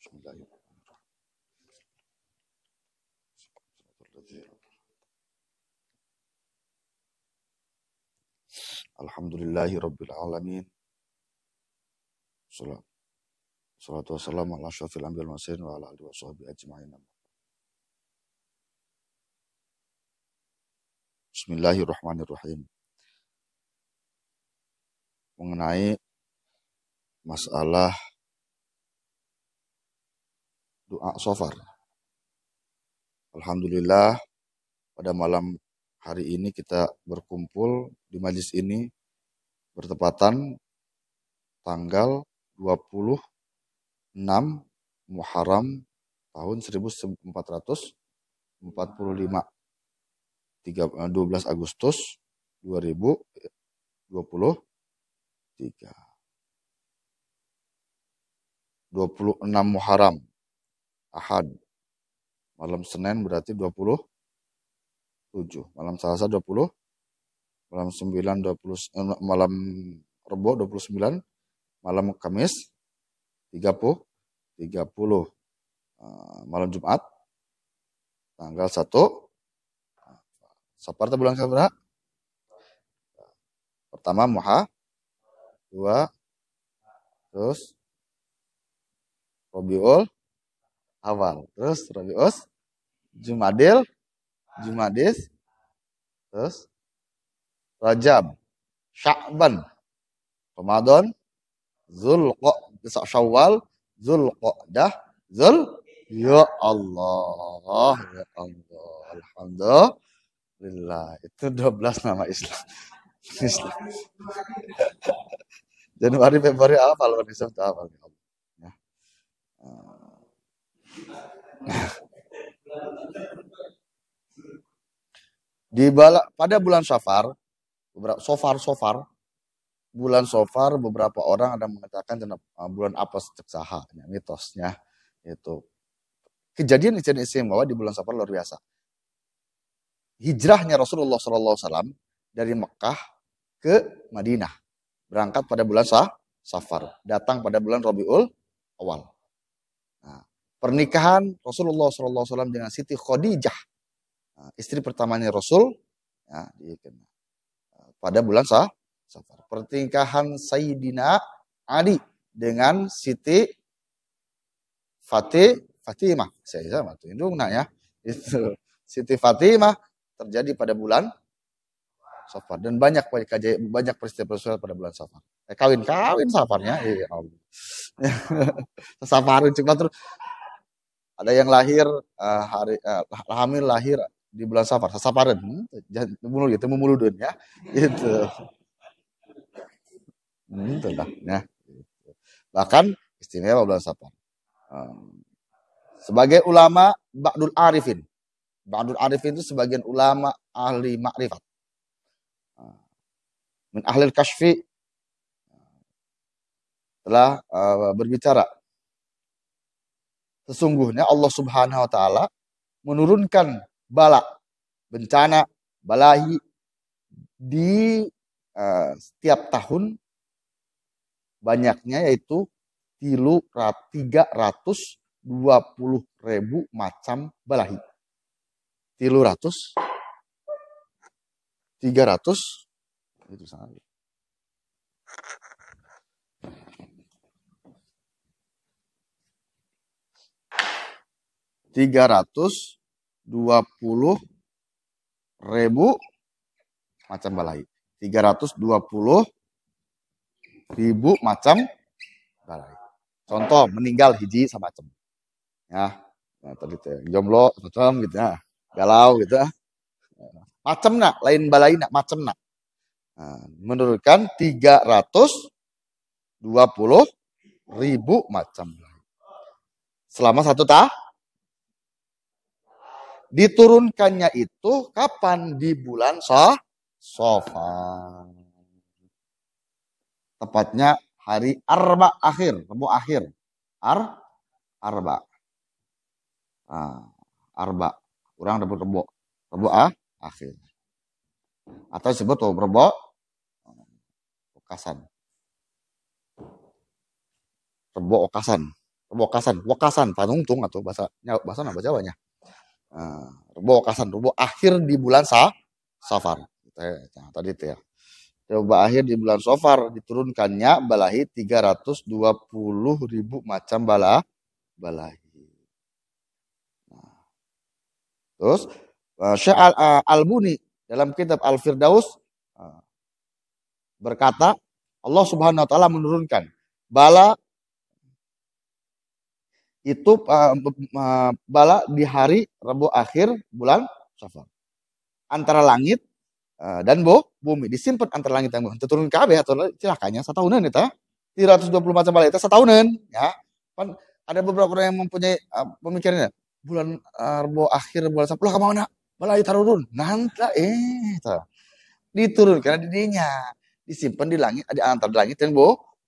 Bismillahirrahmanirrahim. Alhamdulillahirabbil alamin. Salatu wassalamu ala asyrafil anbiya'i wal mursalin wa ala alihi washabbihi ajmain. Bismillahirrahmanirrahim. Mengenai masalah doa shofar. Alhamdulillah pada malam hari ini kita berkumpul di majlis ini bertepatan tanggal 26 Muharram tahun 1445, 12 Agustus 2023. 26 Muharram Ahad. Malam Senin berarti 27. Malam Selasa 20. Malam 9 20, malam Rebo 29. Malam Kamis 30. Malam Jumat tanggal 1 Safar bulan berapa? Pertama Muha, 2 terus Rabiul Awal, terus Rabiul Jumadis, terus Rajab, Sya'ban, Ramadan, Syawal, Zulqa'dah, ya Allah, alhamdulillah. Itu 12 nama Islam. Januari, Februari hafal, Desember hafal. Ya. Pada bulan Safar, bulan Safar beberapa orang ada mengatakan bulan apa ceksaha, mitosnya itu. Kejadian istimewa di bulan Safar luar biasa. Hijrahnya Rasulullah SAW dari Mekah ke Madinah, berangkat pada bulan Safar, datang pada bulan Rabiul Awal. Nah, pernikahan Rasulullah SAW dengan Siti Khadijah, istri pertamanya Rasul, ya, pada bulan Safar. Pernikahan Sayyidina Ali dengan Siti Fatimah, saya sama tuh indungna ya, itu Siti Fatimah terjadi pada bulan Safar, dan banyak peristiwa pada bulan Safar. Kawin Safarnya, ya Allah. Safarin cuma terus. Ada yang lahir hamil lahir di bulan Safar, sasaparan, jangan bunuh gitu, memuludun ya, itu. Itulah ya. Bahkan istimewa bulan Safar. Sebagai ulama Ba'dul Arifin itu sebagian ulama ahli makrifat, min ahlil kasyfi, telah berbicara, sesungguhnya Allah Subhanahu wa taala menurunkan bencana, balahi di setiap tahun, banyaknya yaitu 320.000 macam balahi. 300 itu sangat. 320.000 macam balahi. 320.000 macam balahi. Contoh meninggal hiji semacam. Ya, nah, tadi jomblo macam gitu ya. Galau gitu ya. Macamna lain balaina macamna. Nah, menurunkan 320.000 macam balahi. Selama 1 tahun. Diturunkannya itu kapan? Di bulan Safar. Tepatnya hari Arba akhir, Rebo akhir. Arba. Arba. Kurang Rebo akhir. Atau disebut Rebo Okasan. Rebo Okasan. Wakasan, panungtung atau bahasa apa Jawanya. Rebo wakasan, rebo akhir di bulan Safar. Nah, tadi itu ya. Rebo akhir di bulan Safar diturunkannya balahi 320.000 macam balahi. Nah, terus Syekh Al-Buni dalam kitab Al-Firdaus berkata, Allah Subhanahu wa taala menurunkan bala itu bala di hari Rabu akhir bulan Safar. Antara langit dan bumi disimpan antara langit dan bumi. Turun kabeh atau celakanya satahunan eta. 320 macam bala eta satahunan ya. Kan ada beberapa orang yang mempunyai pemikirannya bulan Rabu akhir bulan Safar ka mana? Bala tarurun. Nanta diturunkan di dinya. Disimpan di langit, ada antara langit dan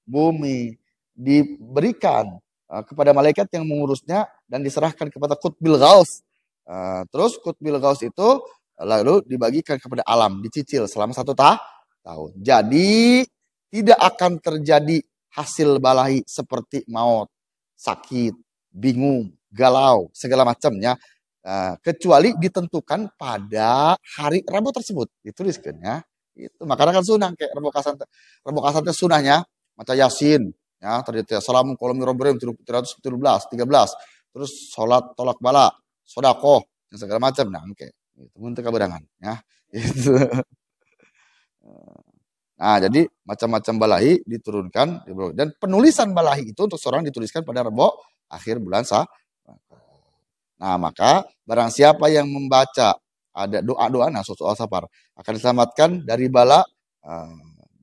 bumi. Diberikan kepada malaikat yang mengurusnya dan diserahkan kepada Qutbil Ghaus. Terus Qutbil Ghaus itu lalu dibagikan kepada alam, dicicil selama 1 tahun. Jadi tidak akan terjadi hasil balahi seperti maut, sakit, bingung, galau, segala macamnya. Kecuali ditentukan pada hari Rabu tersebut. Dituliskan ya. Itu makanya kan sunah kayak Rabu Kasan itu sunahnya maca Yasin. Ya, tadi itu Assalamu kolom Robrim 313, terus sholat tolak bala, sodakoh, dan segala macam. Nah, oke. Itu untuk keberangan. Ya, itu. Nah, jadi macam-macam balahi diturunkan. Dan penulisan balahi itu untuk seorang dituliskan pada Rabu akhir bulan Nah, maka barang siapa yang membaca ada doa-doa soal Safar akan diselamatkan dari bala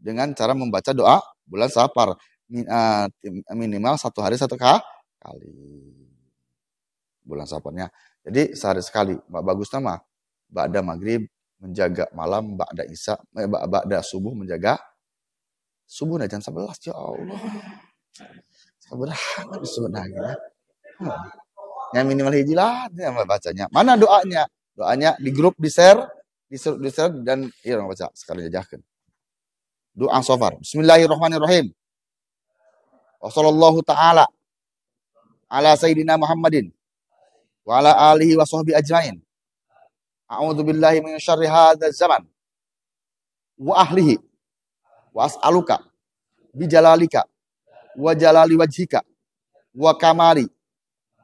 dengan cara membaca doa bulan Safar. Minimal 1 hari 1 kali bulan Safarnya. Jadi sehari sekali. Bagus nama ba'da maghrib menjaga malam, ba'da isya, ba'da subuh menjaga subuh jam 11 ya Allah. Seberapa sebenarnya? Yang minimal hiji lah bacanya. Mana doanya? Doanya di grup di-share dan iya baca sekali jajahkeun. Doa Safar. Bismillahirrahmanirrahim. Wassallallahu ta'ala ala sayyidina Muhammadin wa ala alihi wa sahbihi ajmain. A'udzu billahi min syarri hadzal zaman wa ahlihi wa as'aluka bi jalalika wa jalali wajhika wa kamali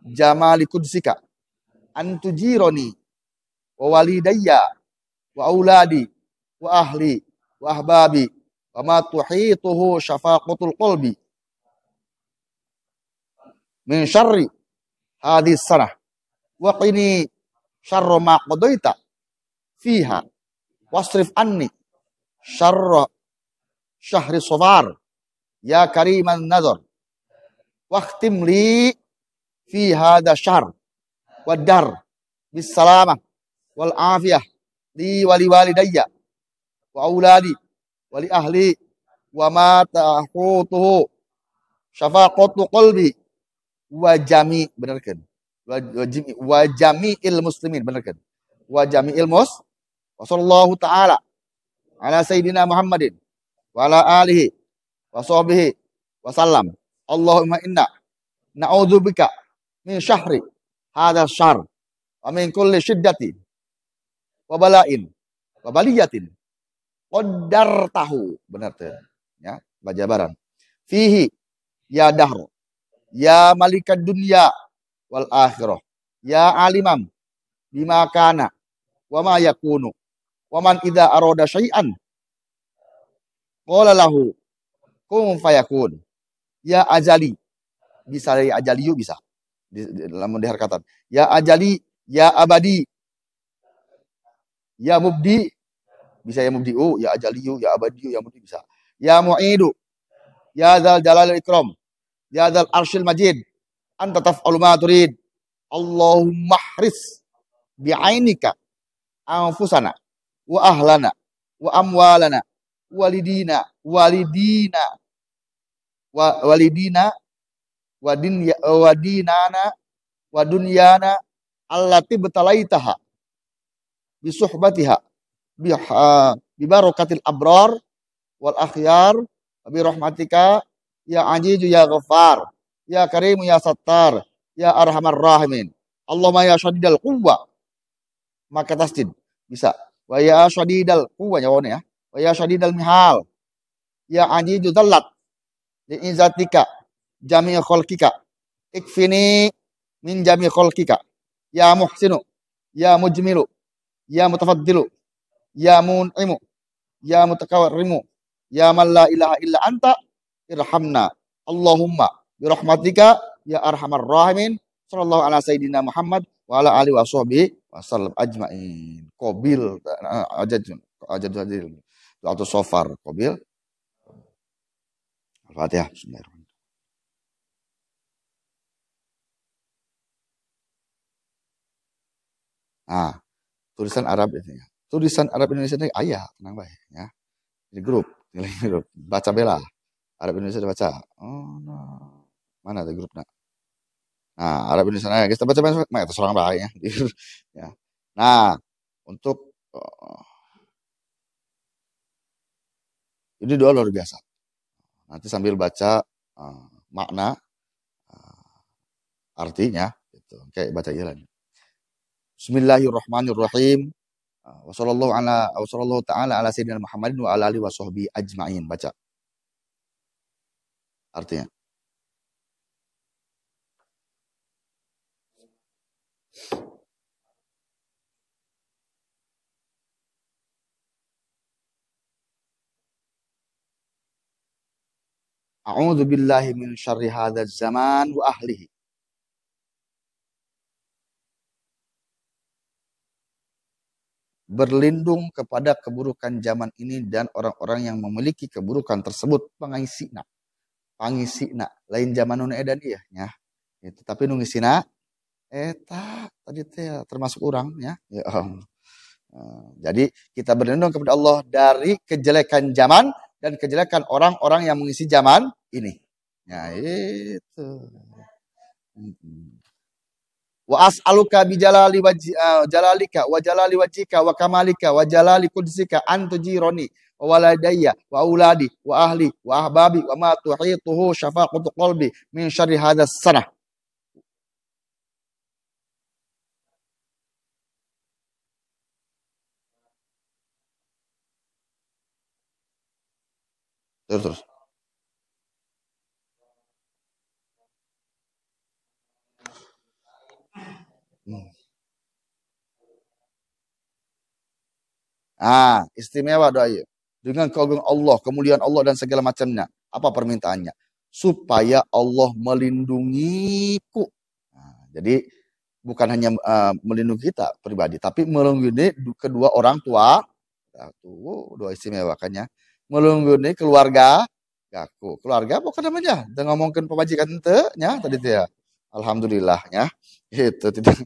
jamali kudsika an tujironi wa walidayya wa auladi wa ahli wa ahbabi wa ma tuhituhu syafaqatul qalbi min syarri hadis sanah wa qini syarra ma qadaita fiha wasrif anni syarra syahri Safar ya kariman nazar waqtim li fi hadha syahr wad dar bis salamah wal afiyah li wali walidayya wa auladi wali ahli wa ma tahutuhu syafaqatu qalbi wa jami benarkan wa jami'il muslimin benarkan wa jami'il wa sallallahu ta'ala ala sayyidina Muhammadin wa ala alihi wa sahbihi wa sallam. Allahumma inna na'udzubika min syahri hadha syahr wa min kulli syiddatin wa bala'in wa baliyatin qaddartahu benar tuh ya bajabaran fihi ya dahr ya malikad dunya wal akhirah ya alimam bima kana wa ma yakunu wa man idza arada syai'an qala lahu kun fayakun ya ajali bisa dari ajaliyu bisa dalam diharkatan ya ajali ya abadi ya mubdi bisa ya mubdiu ya ajaliyu ya abadiyu ya mubdi bisa ya mu'idu ya dzal jalal ikram ya dzal arsyil majid anta taf'alu ma turid Allahumma hris bi'ainika anfusana wa ahlana wa amwalana walidina wa dinana wa dunyana allati betalaitaha bisuhbatiha bi barakatil abrar wal akhyar bi rahmatika ya azizu ya ghaffar ya Karim ya Sattar, ya Arhamar Rahimin. Allahumma ya syadidal quwwa, maka tasdid bisa. Wa ya syadidal quwwa ya. Wa ya syadidal mihal, ya ajidu dzallat li izatika jami' khalqika ikfini min jami' khalqika ya muhsinu ya mujmilu ya mutafaddilu ya mun'imu ya mutakawwirimu ya man la ilaha illa anta irhamna Allahumma birahmatika ya arhamar rahimin sallallahu ala sayyidina Muhammad wa ala alihi wasallam ajmain. Qabil ajad atau sofar qabil. Al-Fatihah. Bismillahirrahmanirrahim. Nah, tulisan Arab ini. Tulisan Arab Indonesia ini ayah, tenang baik ya. Di grup, baca bela. Arab Indonesia baca. Oh, no. Mana ada grupnya? Nah, Arab Indonesia kita baca itu seorang baik ya. Ya. Nah, untuk ini doa luar biasa. Nanti sambil baca makna artinya gitu. Kayak baca jalan. Bismillahirrahmanirrahim. Wassallallahu ta'ala ala sayyidina Muhammadin wa ala alihi wa sahbihi ajma'in. Baca. Artinya. A'udzu billahi min syarri hadzal zaman wa ahlihi. Berlindung kepada keburukan zaman ini dan orang-orang yang memiliki keburukan tersebut. Pangisina lain zaman nu edan ieu nya. Itu tapi nu ngisina eta tadi teh termasuk orang ya. Jadi kita berlindung kepada Allah dari kejelekan zaman dan kejelekan orang-orang yang mengisi zaman ini. Ya itu. Wa as'aluka bi jalali jalalika wa jalali wajhika wa kamalika wa jalali qudsika an tujironi wa waladayya wa auladi wa ahli wa ahbabi wa ma tuhituhu syafaqatu qalbi min syarri hadzal sanah. Terus. Istimewa doa ini. Dengan keagungan Allah, kemuliaan Allah dan segala macamnya. Apa permintaannya? Supaya Allah melindungiku. Jadi bukan hanya melindungi kita pribadi, tapi melindungi kedua orang tua. Tuh doa istimewa kan ya. Melindungi keluarga. Keluarga bukan namanya. Dan ngomongin pemajikan ente, ya tadi itu ya. Alhamdulillah ya. Itu tidak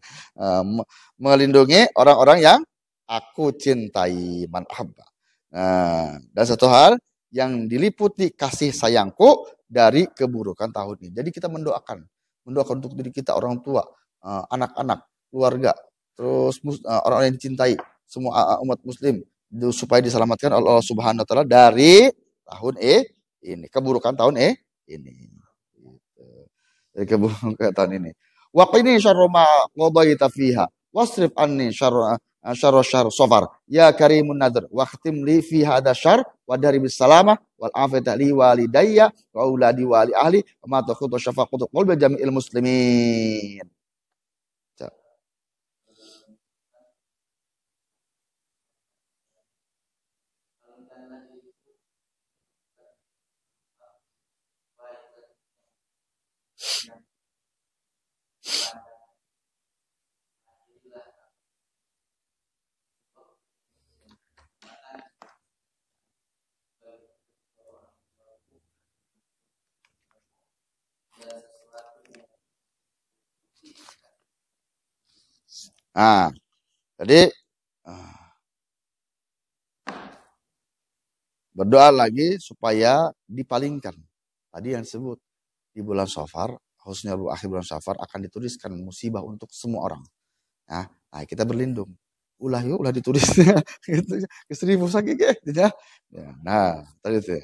melindungi orang-orang yang aku cintai, man ahabba. Nah, dan satu hal yang diliputi kasih sayangku dari keburukan tahun ini. Jadi kita mendoakan untuk diri kita, orang tua, anak-anak, keluarga, terus orang yang dicintai, semua umat muslim supaya diselamatkan oleh Allah Subhanahu wa taala dari tahun ini, keburukan tahun ini. Dari keburukan tahun ini. Wa qini syarra ma qadaita fiha wasrif anni syarra sofar ya karimun nadr wa khatim li fi hadha syar wa dari bisalamah wal afiyata li walidayya wa auladi wa li ahli wa ma takhutu syafaqatu qalbi jami'il muslimin. Jadi berdoa lagi supaya dipalingkan. Tadi yang disebut di bulan Safar, khususnya akhir bulan Safar akan dituliskan musibah untuk semua orang. Nah kita berlindung. Ulah ditulisnya gitu. Ke 1000 sakit ya. Nah, tadi itu.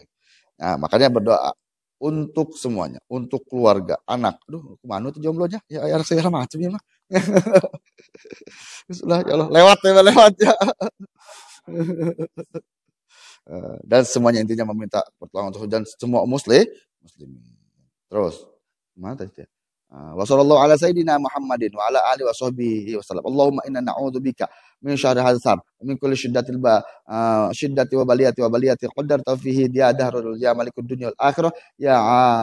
Nah, makanya berdoa untuk semuanya, untuk keluarga, anak. Aduh, kemana tuh jomblonya? Ya, anak segala macam ya mah. Sudah, ya Allah, lewat ya, lewat ya. Dan semuanya intinya meminta pertolongan untuk dan semua muslim. Terus, mana tadi? Wa sallallahu ala sayyidina Muhammadin wa ala alihi wa sahbihi wasallam. Allahumma inna na'udzubika min syarri hadzal min kulli syiddati wa baliyati qaddarta fihi dia dahrul ya malikud dunya wal akhirah ya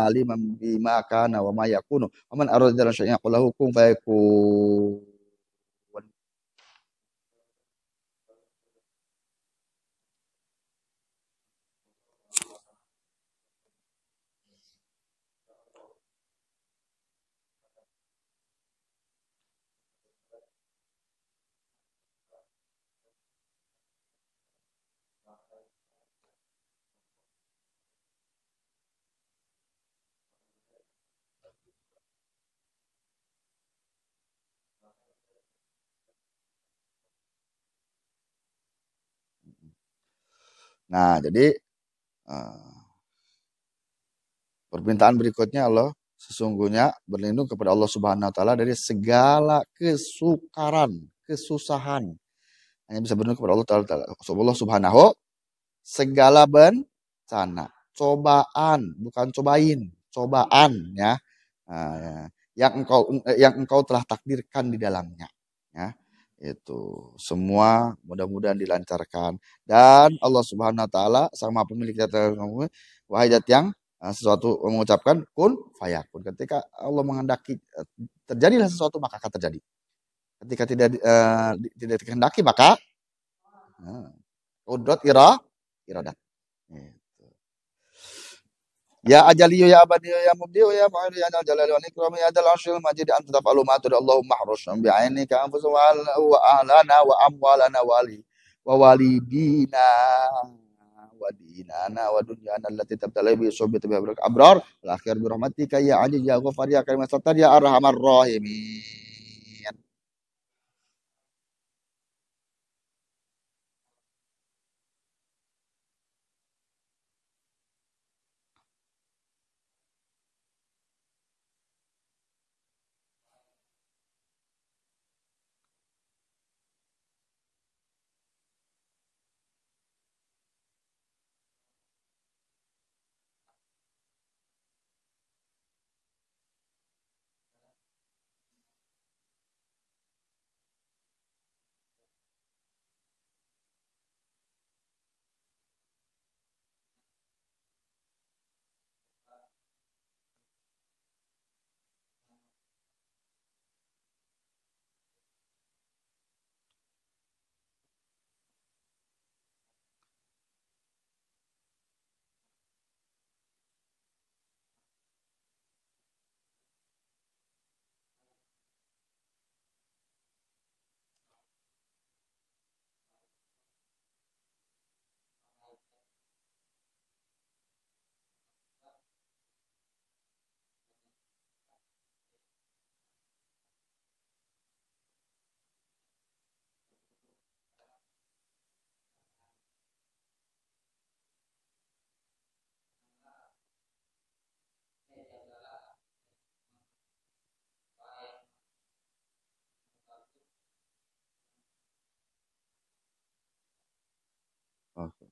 aliman bima kana wa ma yakunu wa man arada syai'an qul lahu kun fayakun. Nah, jadi uh, permintaan berikutnya Allah sesungguhnya berlindung kepada Allah Subhanahu wa taala dari segala kesukaran, kesusahan. Hanya bisa berlindung kepada Allah Taala. Allah Subhanahu segala bencana, cobaan, bukan cobain, cobaan ya. Nah, yang engkau telah takdirkan di dalamnya ya. Itu semua mudah-mudahan dilancarkan dan Allah Subhanahu wa taala sang Maha pemilik wahai zat yang sesuatu mengucapkan kun fayakun. Ketika Allah menghendaki terjadilah sesuatu maka akan terjadi. Ketika tidak dikehendaki maka udrat iradat. Gitu. Ya ajaliyu ya abadiyu ya mubdiyu ya mu'ayidu ya dal jalali wal ikram ya dal arsyil majid anta taf'alu ma turid Allahumma hrusna bi'ainika anfusana wa ahlana wa amwalana wa walidina wa dinana wa dunyana allati tabtala bi subhati bi abrar wal akhir bi rahmatika ya aziz ya ghafar ya karim sattar ya arhamar rahimin. Oke.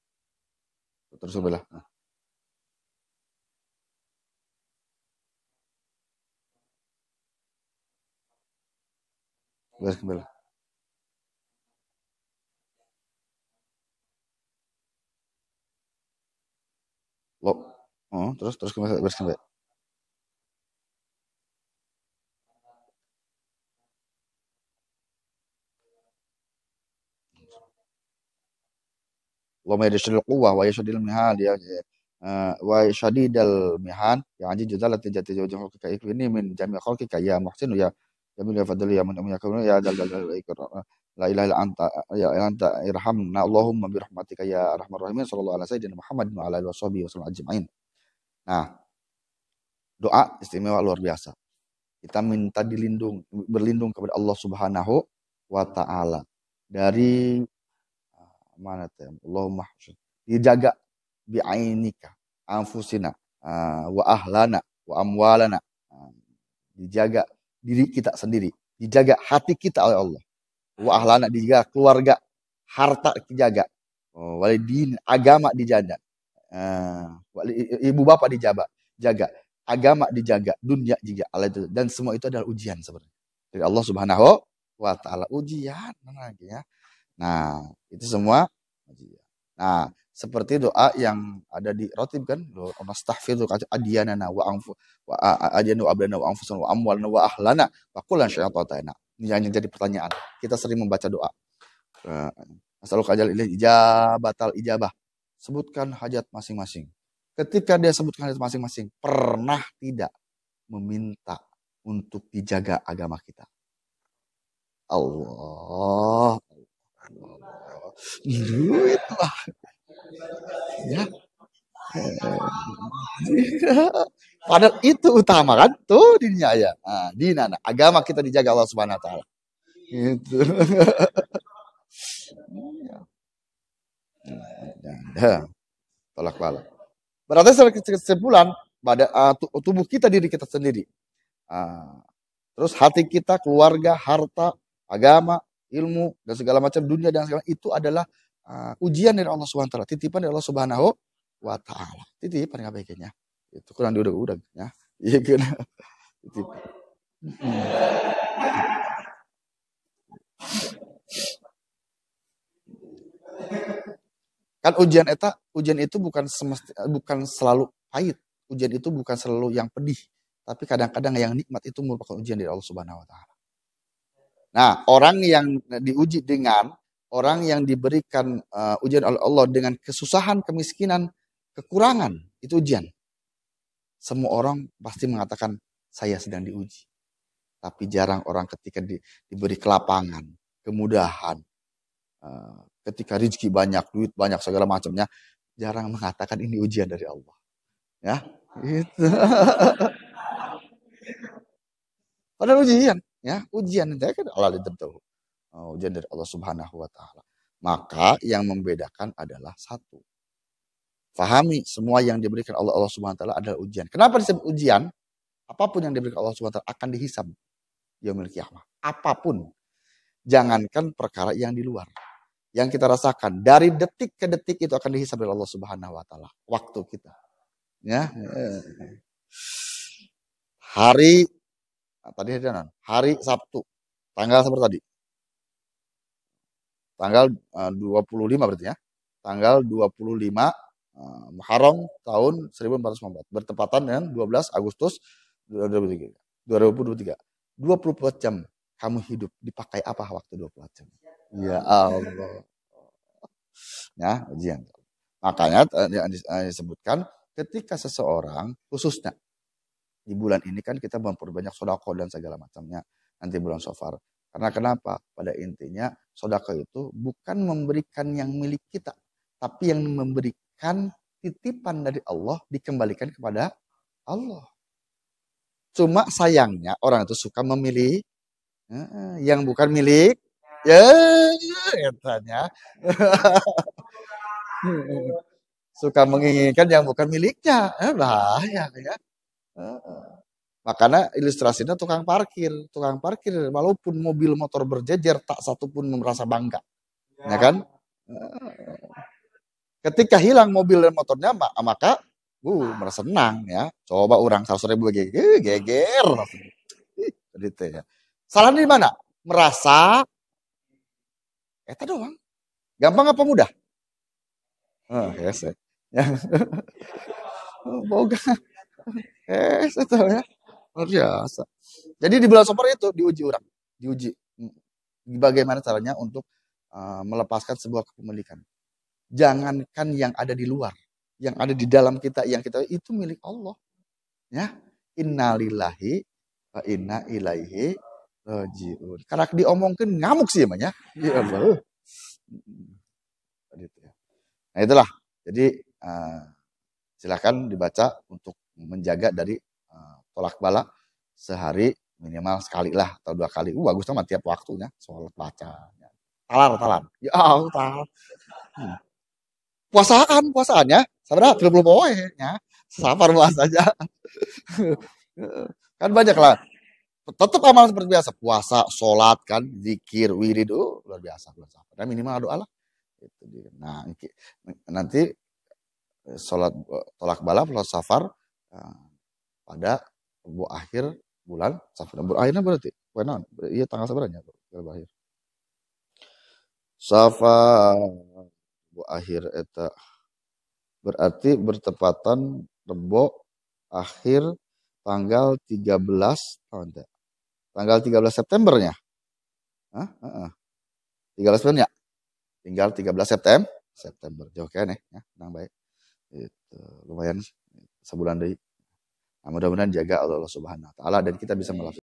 Terus sebelah. Beres kembali. Lo. Oh, terus kembali beres kembali. Wa ma yashadil quwwah wa yashadil mihal ya wa yashadidal mihan ya anji jazalati jati wajhu ka ikrini min jami' khalqika ya muhsin ya jamil ya fadli ya man yakunu ya dal dal ikram la ilaha illa anta ya anta irhamna Allahumma bi rahmatika ya arhamar rahimin sallallahu alaihi wasallam Muhammad wa ala alihi washabihi wasallam ajmain. Nah, doa istimewa luar biasa. Kita minta berlindung kepada Allah Subhanahu wa taala dari mana tuh Allahumma dijaga bi'ainika anfusina wa ahlana, wa amwalana. Dijaga diri kita sendiri, dijaga hati kita oleh Allah. Wa ahlana dijaga, keluarga, harta dijaga. Walidin, agama dijaga. Ibu bapak jaga, agama dijaga, dunia juga. Dan semua itu adalah ujian sebenarnya dari Allah Subhanahu wa taala. Ujian lagi ya. Nah, itu semua ujian. Nah, seperti doa yang ada di rotib kan, nastaghfiru adyanana wa anfu wa adyanu ablana wa anfusana wa amwalana wa ahlana wa kullan syai'in ta'ana. Ini yang jadi pertanyaan. Kita sering membaca doa. Asaluka ajal ijabatal ijabah. Sebutkan hajat masing-masing. Ketika dia sebutkan hajat masing-masing, pernah tidak meminta untuk dijaga agama kita? Allah. Duit lah. Ya. Padahal itu utama kan? Tuh dirinya ya. Nah, dinana. Agama kita dijaga Allah Subhanahu wa taala. Gitu. Tolak bala. Berarti kesimpulan pada tubuh kita, diri kita sendiri. Terus hati kita, keluarga, harta, agama, ilmu, dan segala macam dunia dan segala itu adalah ujian dari Allah Subhanahu wa taala, titipan dari Allah Subhanahu wa taala. Titipan nggak baiknya. Itu kurang udah ya. Iya kan. Titipan. Kan ujian itu bukan selalu pahit. Ujian itu bukan selalu yang pedih, tapi kadang-kadang yang nikmat itu merupakan ujian dari Allah Subhanahu wa taala. Nah, orang yang diuji dengan orang yang diberikan ujian oleh Allah dengan kesusahan, kemiskinan, kekurangan, itu ujian. Semua orang pasti mengatakan saya sedang diuji. Tapi jarang orang ketika diberi kelapangan, kemudahan, ketika rezeki banyak, duit banyak, segala macamnya, jarang mengatakan ini ujian dari Allah. Ya, gitu. Padahal ujian, ya, ujian itu kan Allah ditentu. Ujian dari Allah Subhanahu wa taala. Maka yang membedakan adalah satu. Fahami semua yang diberikan Allah Subhanahu wa taala adalah ujian. Kenapa disebut ujian? Apapun yang diberikan Allah Subhanahu wa taala akan dihisab yaumil qiyamah. Apapun. Jangankan perkara yang di luar. Yang kita rasakan dari detik ke detik itu akan dihisab oleh Allah Subhanahu wa taala. Waktu kita. Ya. Hari Sabtu. Tanggal seperti tadi. Tanggal 25 berarti ya. Tanggal 25 Muharram tahun 1404. Bertepatan dengan 12 Agustus 2023. 24 jam kamu hidup, dipakai apa waktu 24 jam? Ya Allah. Ya, ujian. Makanya disebutkan ketika seseorang, khususnya di bulan ini kan kita memperbanyak sedekah dan segala macamnya nanti bulan Safar. Karena kenapa? Pada intinya sedekah itu bukan memberikan yang milik kita, tapi yang memberikan titipan dari Allah dikembalikan kepada Allah. Cuma sayangnya orang itu suka memilih yang bukan milik. Ya, katanya. Suka menginginkan yang bukan miliknya. Bahaya ya. Makanya ilustrasinya tukang parkir. Tukang parkir walaupun mobil motor berjejer tak satu pun merasa bangga. Ya kan? Ketika hilang mobil dan motornya maka merasa senang ya. Coba orang 100.000 geger. Gitu ya. Salahnya di mana? Merasa eta doang. Gampang apa mudah? Yes. Ya. Boga. Itu ya. Luar biasa. Jadi di bulan Safar itu diuji orang. Diuji. Bagaimana caranya untuk melepaskan sebuah kepemilikan. Jangankan yang ada di luar. Yang ada di dalam kita. Yang kita itu milik Allah. Ya. Innalillahi wa inna ilaihi rajiun. Karena diomongkan ngamuk sih emangnya. Ya Allah. Nah itulah. Jadi silakan dibaca untuk menjaga dari tolak bala sehari minimal sekali lah atau 2 kali. Bagus sama tiap waktunya soal baca. Talar. Ya Allah. Puasaannya sebenarnya 30 poe nya. Safar puasanya. Kan banyak lah. Tetap amalan seperti biasa. Puasa, sholat kan, zikir, wirid. Luar biasa bulan Safar. Dan minimal doa lah. Nah, nanti sholat tolak bala, sholat Safar pada akhir bulan Safar. Akhirnya berarti. Iya tanggal sebenarnya. Akhir. Safar akhir eta berarti bertepatan Rebo akhir tanggal 13 tanggal 13 Septembernya. 13 September ya. Tinggal 13 September. Jauh kan ya. Nang baik. Itu lumayan sebulan deui. Nah, mudah-mudahan jaga Allah Subhanahu wa taala dan kita bisa melaksanakan